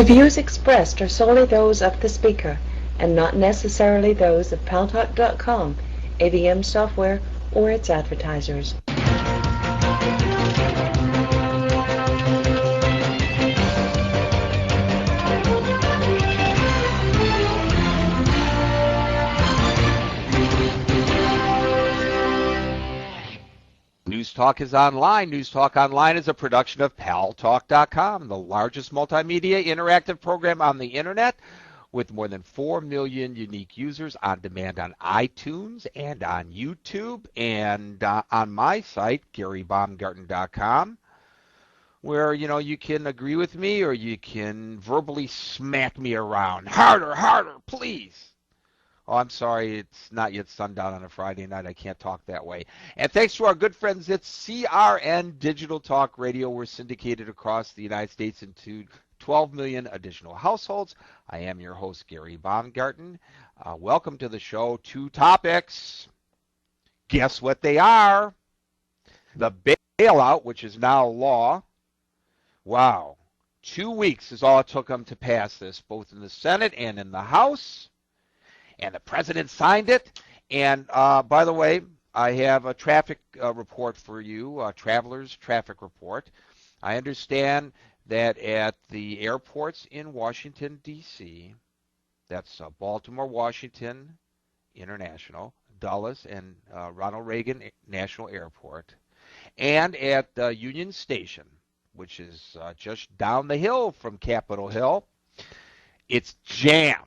The views expressed are solely those of the speaker and not necessarily those of Paltalk.com, AVM software, or its advertisers. News Talk is online. News Talk Online is a production of Paltalk.com, the largest multimedia interactive program on the internet with more than 4 million unique users on demand on iTunes and on YouTube and on my site, GaryBaumgarten.com, where, you can agree with me or you can verbally smack me around. Harder, harder, please. Oh, I'm sorry, it's not yet sundown on a Friday night. I can't talk that way. And thanks to our good friends at CRN Digital Talk Radio. We're syndicated across the United States into 12 million additional households. I am your host, Gary Baumgarten. Welcome to the show. 2 topics. Guess what they are? The bailout, which is now law. Wow. 2 weeks is all it took them to pass this, both in the Senate and in the House. And the president signed it. And by the way, I have a traffic report for you, traveler's traffic report. I understand that at the airports in Washington, D.C., that's Baltimore, Washington International, Dulles, and Ronald Reagan National Airport, and at Union Station, which is just down the hill from Capitol Hill, it's jammed.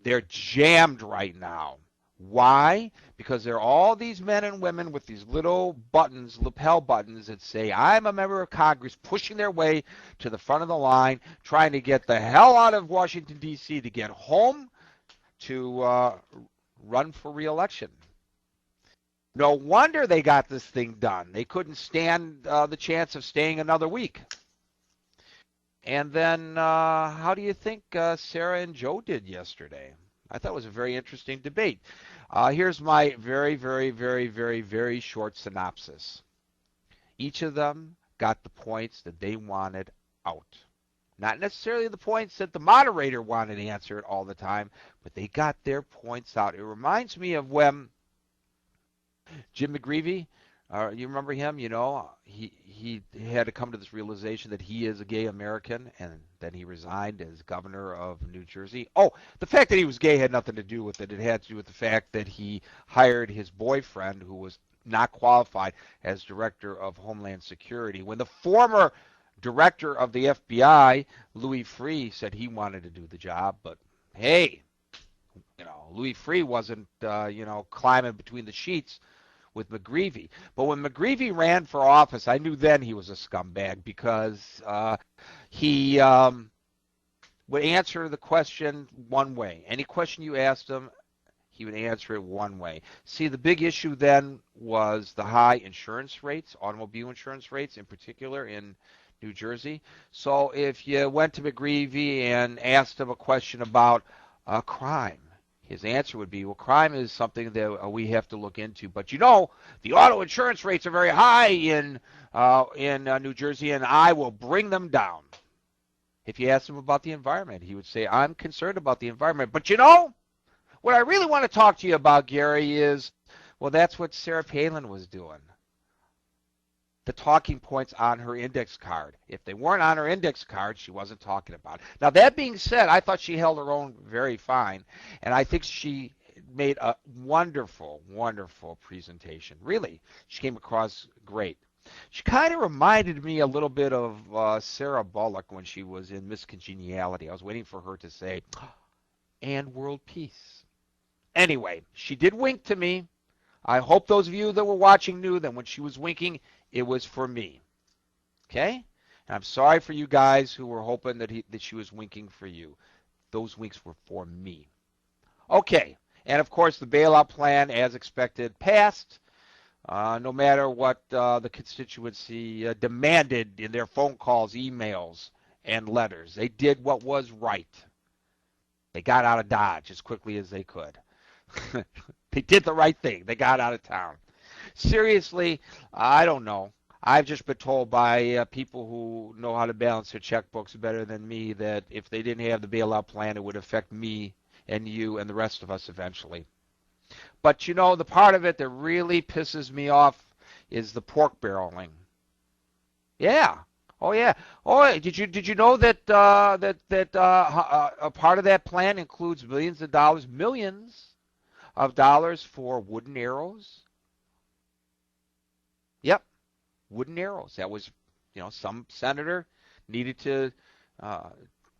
They're jammed right now. Why? Because there are all these men and women with these little buttons, lapel buttons that say, I'm a member of Congress, pushing their way to the front of the line, trying to get the hell out of Washington, D.C. to get home to run for re-election. No wonder they got this thing done. They couldn't stand the chance of staying another week. And then how do you think Sarah and Joe did yesterday? I thought it was a very interesting debate. Here's my very, very, very, very, very short synopsis. Each of them got the points that they wanted out. Not necessarily the points that the moderator wanted answered all the time, but they got their points out. It reminds me of when Jim McGreevey, you remember him? He had to come to this realization that he is a gay American, and then he resigned as governor of New Jersey. Oh, the fact that he was gay had nothing to do with it. It had to do with the fact that he hired his boyfriend, who was not qualified, as director of Homeland Security. When the former director of the FBI, Louis Freeh, said he wanted to do the job, but hey, Louis Freeh wasn't, climbing between the sheets with McGreevey. But when McGreevey ran for office, I knew then he was a scumbag because he would answer the question one way. Any question you asked him, he would answer it one way. See, the big issue then was the high insurance rates, automobile insurance rates in particular in New Jersey. So if you went to McGreevey and asked him a question about crime, his answer would be, well, crime is something that we have to look into. But the auto insurance rates are very high in New Jersey, and I will bring them down. If you asked him about the environment, he would say, I'm concerned about the environment. But what I really want to talk to you about, Gary, is, well, that's what Sarah Palin was doing. The talking points on her index card. If they weren't on her index card, she wasn't talking about it. Now, that being said, I thought she held her own very fine, and I think she made a wonderful, wonderful presentation. Really, she came across great. She kind of reminded me a little bit of Sarah Bullock when she was in Miss Congeniality. I was waiting for her to say, and world peace. Anyway, she did wink to me. I hope those of you that were watching knew that when she was winking, it was for me. Okay? And I'm sorry for you guys who were hoping that she was winking for you. Those winks were for me. Okay. And, of course, the bailout plan, as expected, passed. No matter what the constituency demanded in their phone calls, emails, and letters. They did what was right. They got out of Dodge as quickly as they could. They did the right thing. They got out of town. Seriously, I don't know. I've just been told by people who know how to balance their checkbooks better than me that if they didn't have the bailout plan, it would affect me and you and the rest of us eventually. But you know, the part of it that really pisses me off is the pork barreling. Yeah. Oh yeah. Oh, did you know that a part of that plan includes millions of dollars for wooden arrows? Yep, wooden arrows. That was, some senator needed to uh,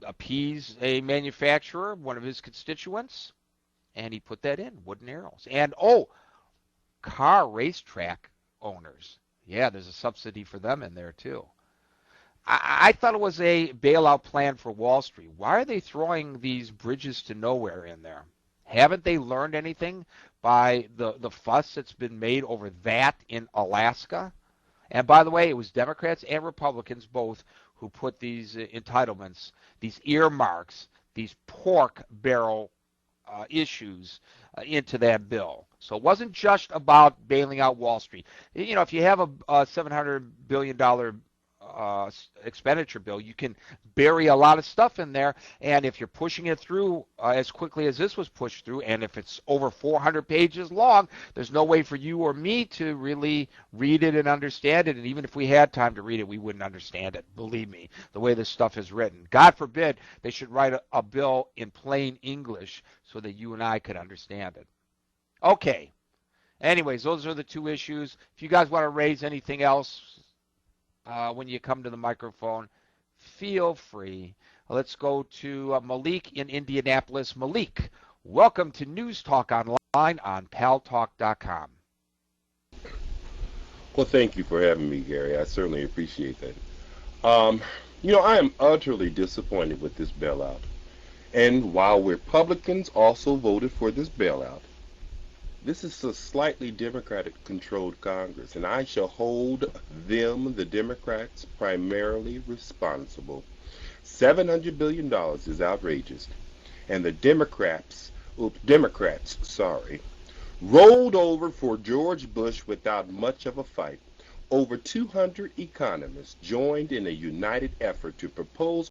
appease a manufacturer, one of his constituents, and he put that in wooden arrows. And car racetrack owners. Yeah, there's a subsidy for them in there too. I thought it was a bailout plan for Wall Street. Why are they throwing these bridges to nowhere in there? Haven't they learned anything by the fuss that's been made over that in Alaska? And by the way, it was Democrats and Republicans both who put these entitlements, these earmarks, these pork barrel issues into that bill. So it wasn't just about bailing out Wall Street. If you have a $700 billion expenditure bill, you can bury a lot of stuff in there. And if you're pushing it through as quickly as this was pushed through, and if it's over 400 pages long, there's no way for you or me to really read it and understand it. And even if we had time to read it, we wouldn't understand it. Believe me, the way this stuff is written. God forbid they should write a bill in plain English so that you and I could understand it. Okay. Anyways, those are the two issues. If you guys want to raise anything else, when you come to the microphone, feel free. Let's go to Malik in Indianapolis. Malik, welcome to News Talk Online on Paltalk.com. Well, thank you for having me, Gary. I certainly appreciate that. I am utterly disappointed with this bailout. And while Republicans also voted for this bailout, this is a slightly Democratic-controlled Congress, and I shall hold them, the Democrats, primarily responsible. $700 billion is outrageous, and the Democrats, rolled over for George Bush without much of a fight. Over 200 economists joined in a united effort to propose